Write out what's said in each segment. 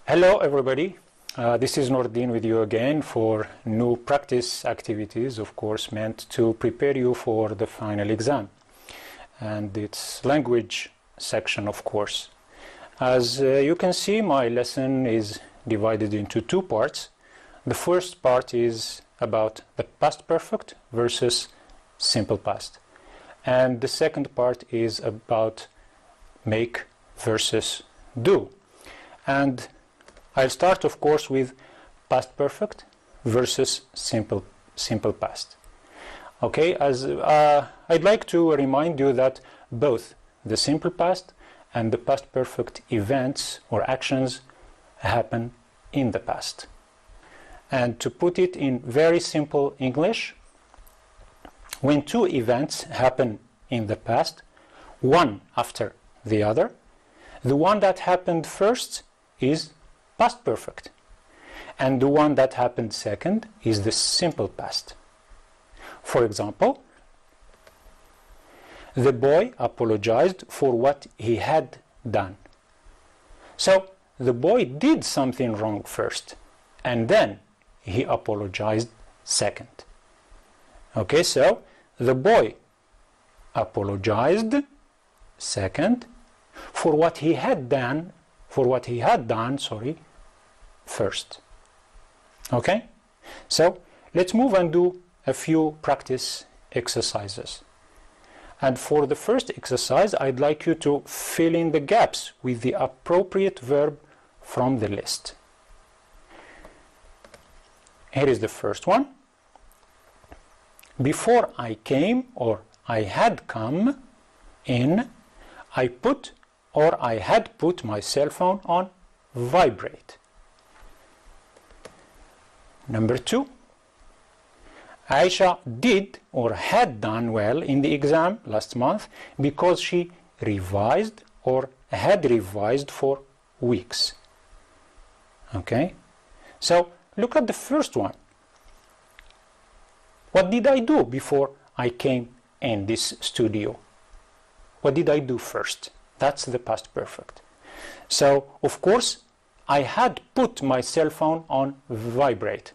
Hello everybody, this is Noureddine with you again for new practice activities, of course meant to prepare you for the final exam, and it's language section, of course. As you can see, my lesson is divided into two parts. The first part is about the past perfect versus simple past, and the second part is about make versus do. And I'll start, of course, with past perfect versus simple past. Okay, as I'd like to remind you that both the simple past and the past perfect events or actions happen in the past. And to put it in very simple English, when two events happen in the past, one after the other, the one that happened first is past perfect, and the one that happened second is the simple past. For example, the boy apologized for what he had done. So the boy did something wrong first, and then he apologized second. Okay, so the boy apologized second for what he had done first. Okay, so let's move and do a few practice exercises. And for the first exercise, I'd like you to fill in the gaps with the appropriate verb from the list. Here is the first one. Before I came, or I had come in, I put or I had put my cell phone on vibrate. Number two, Aisha did or had done well in the exam last month because she revised or had revised for weeks. Okay, so look at the first one. What did I do before I came in this studio? What did I do first? That's the past perfect. So, of course, I had put my cell phone on vibrate.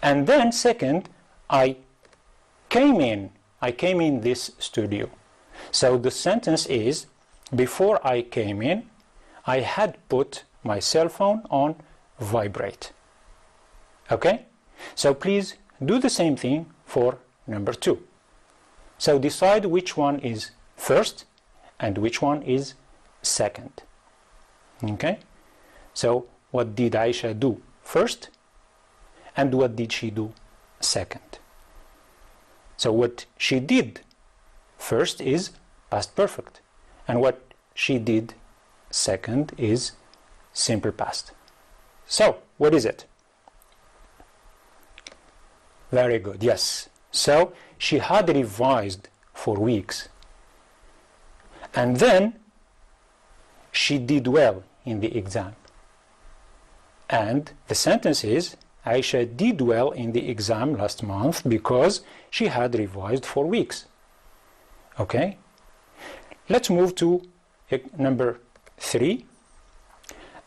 And then second, I came in this studio. So the sentence is, before I came in, I had put my cell phone on vibrate. Okay? So please do the same thing for number two. So decide which one is first and which one is second. Okay? So what did Aisha do first and what did she do second? So what she did first is past perfect, and what she did second is simple past. So what is it? Very good, yes. So she had revised for weeks, and then she did well in the exam. And the sentence is, Aisha did well in the exam last month because she had revised for weeks. Okay? Let's move to number three.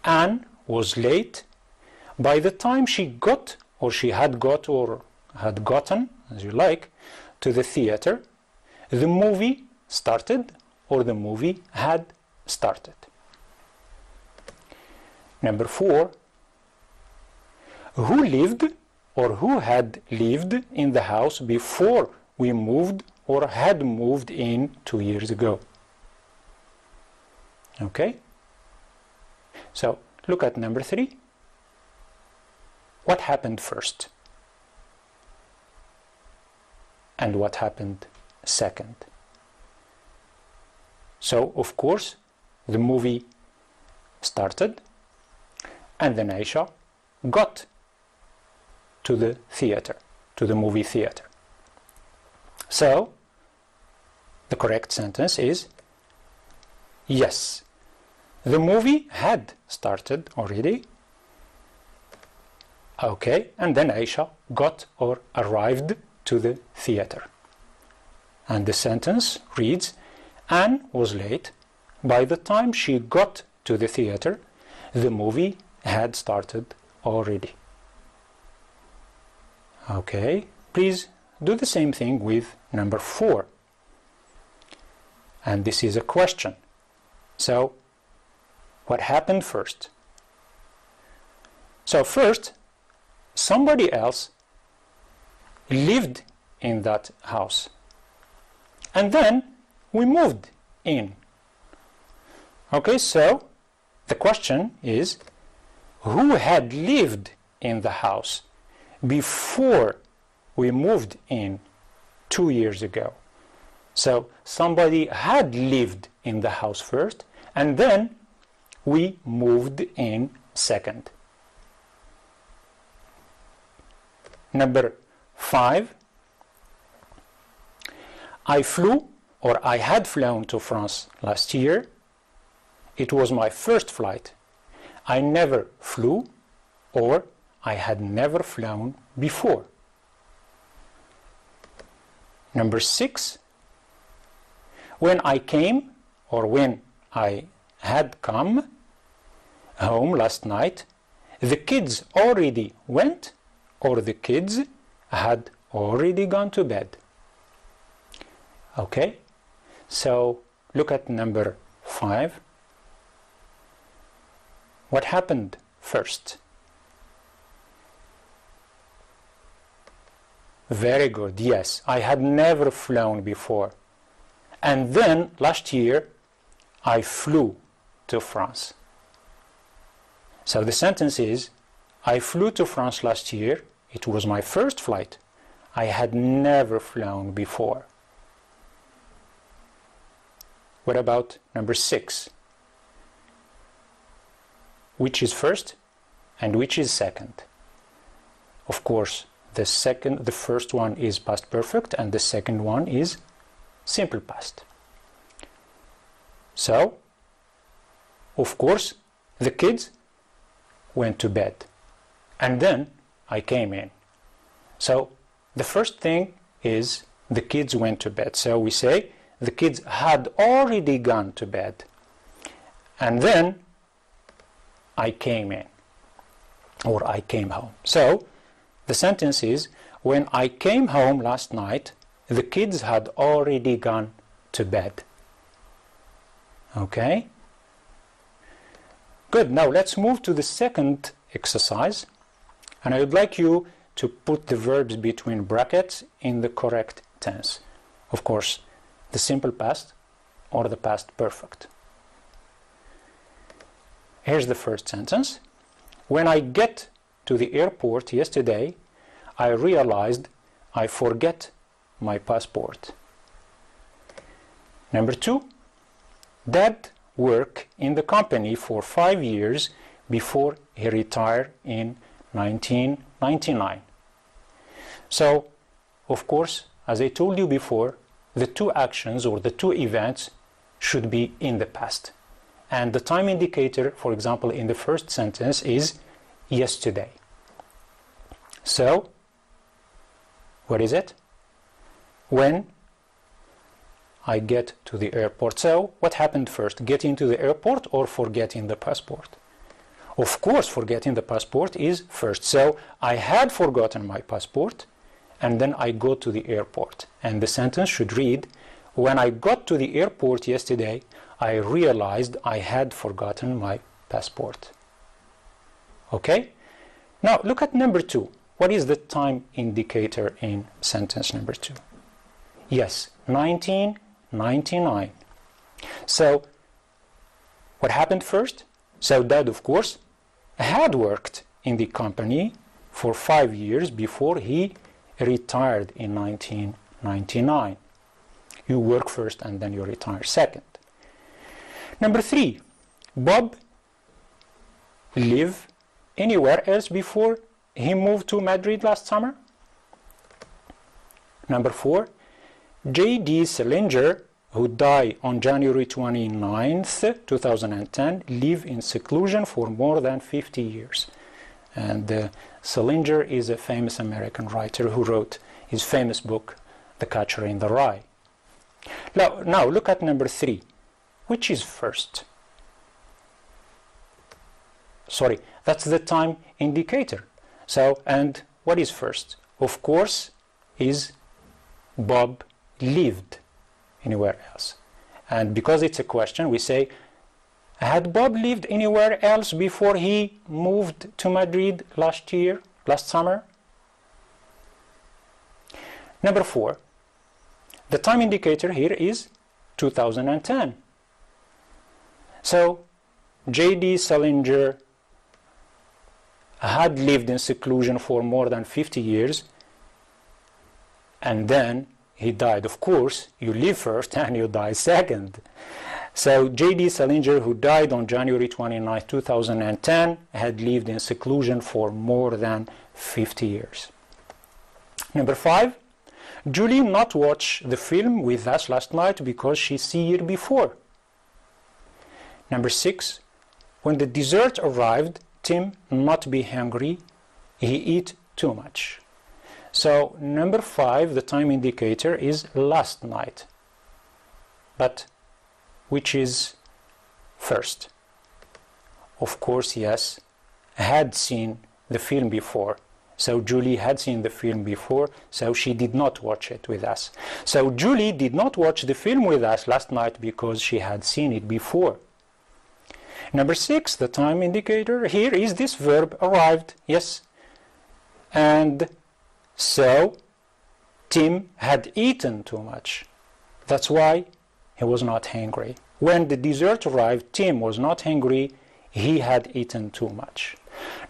Anne was late. By the time she got, or she had got, or had gotten, as you like, to the theater, the movie started, or the movie had started. Number four, who lived or who had lived in the house before we moved or had moved in 2 years ago? Okay? So look at number three. What happened first? And what happened second? So, of course, the movie started, and then Aisha got to the theater, to the movie theater. So, the correct sentence is, yes, the movie had started already. Okay, and then Aisha got or arrived to the theater. And the sentence reads, Anne was late. By the time she got to the theater, the movie had started already. Okay, please do the same thing with number 4. And this is a question. So, what happened first? So first, somebody else lived in that house. And then we moved in. Okay, so the question is, who had lived in the house before we moved in 2 years ago? So somebody had lived in the house first, and then we moved in second. Number 5, I flew, or I had flown to France last year. It was my first flight. I never flew, or I had never flown before. Number 6, when I came, or when I had come home last night, the kids already went, or the kids had already gone to bed. Okay, so look at number 5. What happened first? Very good, yes, I had never flown before. And then last year I flew to France. So the sentence is, I flew to France last year. It was my first flight. I had never flown before. What about number 6? Which is first and which is second? Of course, the first one is past perfect and the second one is simple past. So, of course, the kids went to bed and then I came in. So the first thing is the kids went to bed. So we say the kids had already gone to bed. And then I came in, or I came home. So the sentence is, when I came home last night, the kids had already gone to bed. Okay? Good. Now let's move to the second exercise. And I would like you to put the verbs between brackets in the correct tense. Of course, the simple past or the past perfect. Here's the first sentence. When I get to the airport yesterday, I realized I forget my passport. Number 2, Dad worked in the company for 5 years before he retired in 1999. So, of course, as I told you before, the two actions or the two events should be in the past. And the time indicator, for example, in the first sentence is yesterday. So, what is it? When I get to the airport. So, what happened first? Getting to the airport or forgetting the passport? Of course, forgetting the passport is first. So, I had forgotten my passport and then I go to the airport. And the sentence should read, when I got to the airport yesterday, I realized I had forgotten my passport. Okay? Now, look at number 2. What is the time indicator in sentence number 2? Yes, 1999. So, what happened first? So, Dad, of course, had worked in the company for 5 years before he retired in 1999. You work first and then you retire second. Number 3, Bob lived anywhere else before he moved to Madrid last summer? Number 4, J.D. Salinger, who died on January 29th, 2010, lived in seclusion for more than 50 years. And Salinger is a famous American writer who wrote his famous book, The Catcher in the Rye. Now look at number 3. Which is first? sorry, that's the time indicator. So, and what is first? Of course, is Bob lived anywhere else? And because it's a question, we say, had Bob lived anywhere else before he moved to Madrid last summer? Number 4, the time indicator here is 2010. So J.D. Salinger had lived in seclusion for more than 50 years, and then he died. Of course, you live first and you die second. So J.D. Salinger, who died on January 29, 2010, had lived in seclusion for more than 50 years. Number 5, Julie not watched the film with us last night because she see it before. Number 6, when the dessert arrived, Tim not be hungry, he eat too much. So number 5, the time indicator is last night. But which is first? Of course, yes, had seen the film before. So Julie had seen the film before, so she did not watch it with us. So Julie did not watch the film with us last night because she had seen it before. Number 6, the time indicator here is this verb arrived, yes. And so Tim had eaten too much. That's why he was not hungry. When the dessert arrived, Tim was not hungry, he had eaten too much.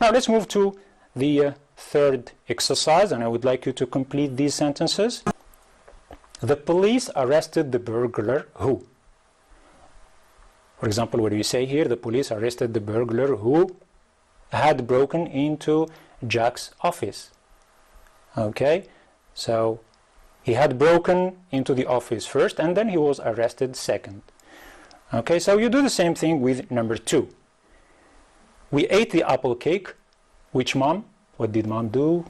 Now let's move to the third exercise, and I would like you to complete these sentences. The police arrested the burglar who? For example, what do you say here? The police arrested the burglar who had broken into Jack's office. Okay, so he had broken into the office first and then he was arrested second. Okay, so you do the same thing with number 2. We ate the apple cake. Which mom? What did mom do?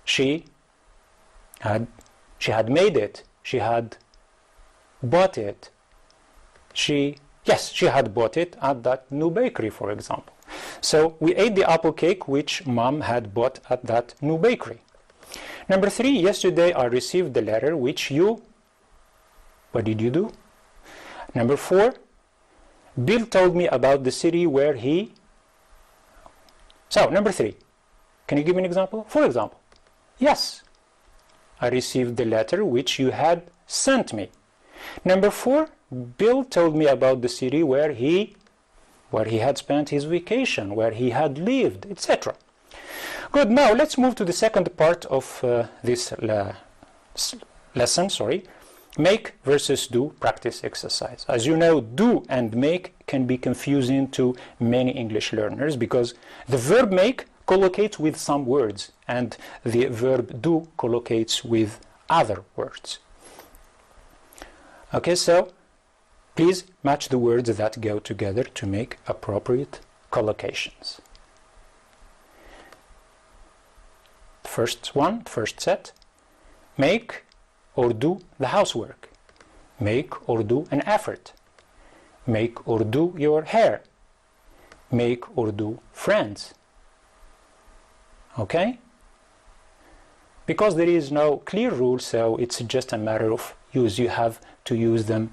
She had made it. She had bought it. She had bought it at that new bakery, for example. So we ate the apple cake which mom had bought at that new bakery. Number 3, yesterday I received the letter which you, what did you do? Number 4, Bill told me about the city where he, so number 3, can you give me an example? For example, yes, I received the letter which you had sent me. Number 4, Bill told me about the city where he had spent his vacation, where he had lived, etc. Good, now let's move to the second part of this lesson, make versus do practice exercise. As you know, do and make can be confusing to many English learners because the verb make collocates with some words and the verb do collocates with other words. Okay, so please match the words that go together to make appropriate collocations. First set, make or do the housework. Make or do an effort. Make or do your hair. Make or do friends. Okay? Because there is no clear rule, so it's just a matter of use. You have to use them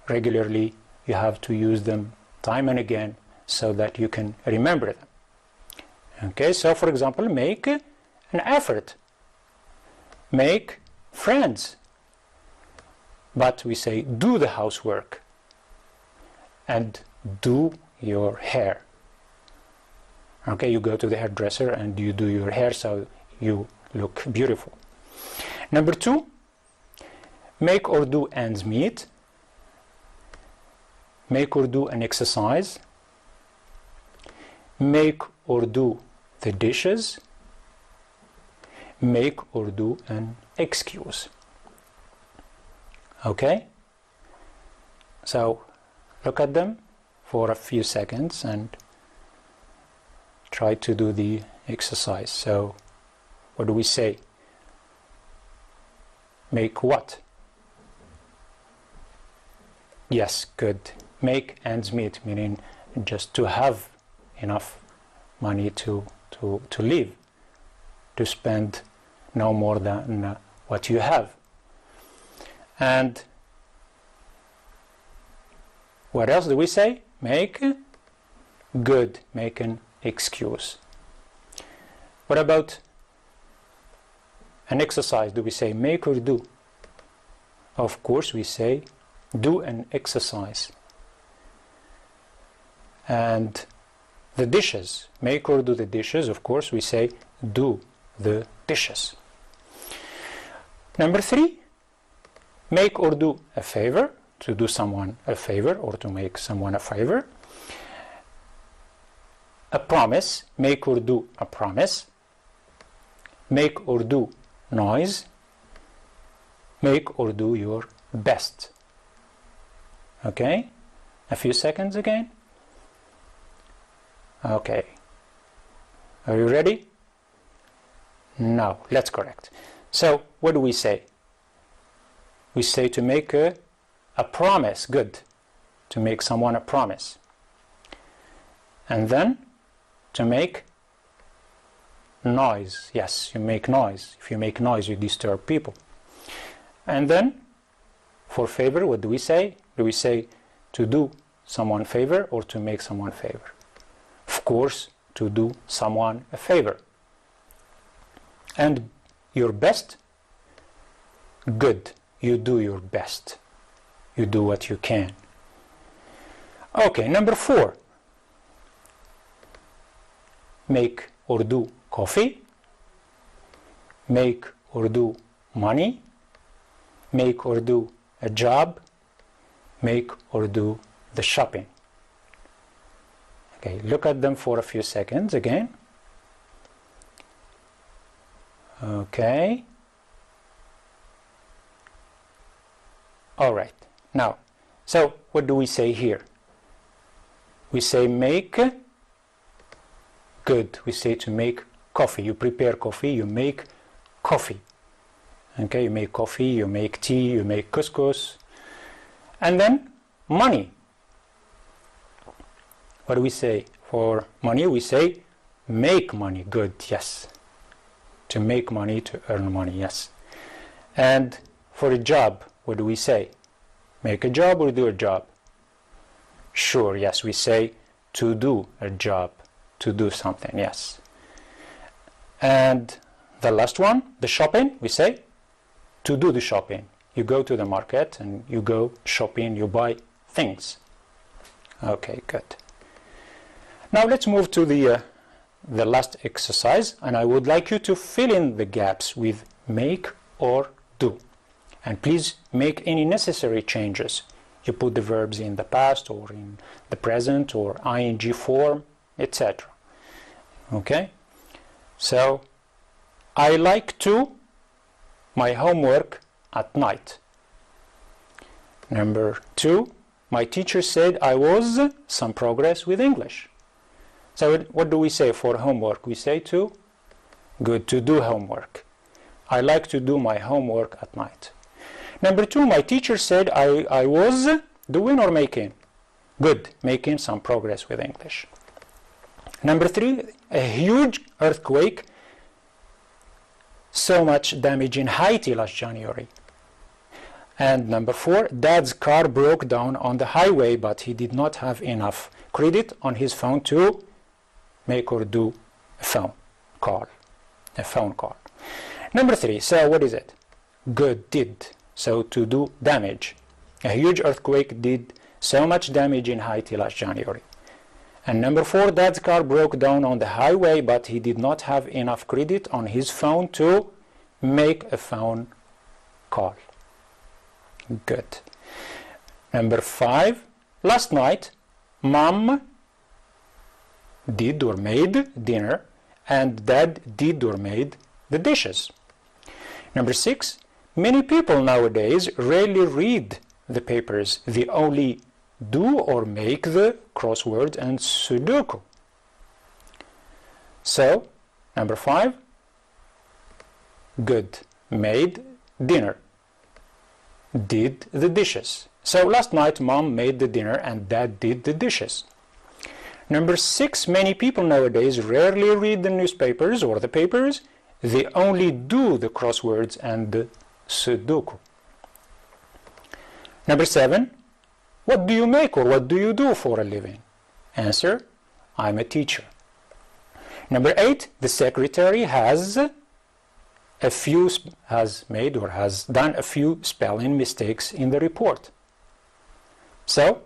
regularly. You have to use them time and again so that you can remember them. Okay, so for example, make an effort. Make friends. But we say do the housework and do your hair. Okay, you go to the hairdresser and you do your hair so you look beautiful. Number 2, make or do ends meet. Make or do an exercise. Make or do the dishes. Make or do an excuse. Okay? So look at them for a few seconds and try to do the exercise. So what do we say? Make what? Yes, good. make ends meet, meaning just to have enough money to live, to spend no more than what you have. And what else do we say? Make good, make an excuse. What about an exercise? Do we say make or do? Of course we say do an exercise. And the dishes, make or do the dishes, of course we say do the dishes. Number 3, make or do a favor, to do someone a favor or to make someone a favor. A promise, make or do a promise. Make or do noise. Make or do your best. Okay? A few seconds again. Okay. Are you ready? Now, let's correct. So, what do we say? We say to make a promise, good. To make someone a promise. And then, to make noise. Yes, you make noise. If you make noise, you disturb people. And then, for favor, what do we say? Do we say to do someone a favor or to make someone a favor? Of course, to do someone a favor. And your best? Good. You do your best. You do what you can. Okay, number 4. Make or do coffee. Make or do money. Make or do a job. Make or do the shopping. Okay, look at them for a few seconds again. Okay. All right. Now, so what do we say here? We say make good. We say to make coffee. You prepare coffee, you make coffee. Okay, you make coffee, you make tea, you make couscous. And then money. What do we say? For money, we say make money. Good, yes. To make money, to earn money, yes. And for a job, what do we say? Make a job or do a job? Sure, yes, we say to do a job, to do something, yes. And the last one, the shopping, we say to do the shopping. You go to the market and you go shopping, you buy things. Okay, good. Now let's move to the last exercise, and I would like you to fill in the gaps with make or do. And please make any necessary changes. You put the verbs in the past or in the present or ing form, etc. Okay? So, I like to my homework at night. Number 2, my teacher said I was some progress with English. So what do we say for homework? We say to do homework. I like to do my homework at night. Number 2, my teacher said I was doing or making? Good, making some progress with English. Number 3, a huge earthquake, so much damage in Haiti last January. And number 4, Dad's car broke down on the highway, but he did not have enough credit on his phone to make or do a phone call. Number 3, so what is it? Good, did. So to do damage. A huge earthquake did so much damage in Haiti last January. And number 4, Dad's car broke down on the highway, but he did not have enough credit on his phone to make a phone call. Good. Number 5, last night, Mom did or made dinner, and Dad did or made the dishes. Number 6, many people nowadays rarely read the papers. They only do or make the crossword and Sudoku. So, number 5, good, made dinner, did the dishes, So last night mom made the dinner and dad did the dishes. Number 6, many people nowadays rarely read the newspapers or the papers. They only do the crosswords and the Sudoku. Number 7, what do you make or what do you do for a living? Answer, I'm a teacher. Number 8, the secretary has made or has done a few spelling mistakes in the report. So,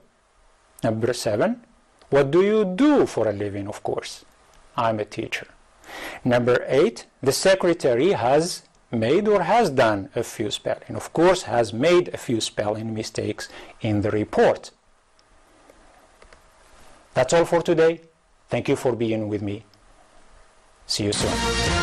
number 7, what do you do for a living? Of course, I'm a teacher. Number 8, the secretary has made or has done a few spelling. Of course, has made a few spelling mistakes in the report. That's all for today. Thank you for being with me. See you soon.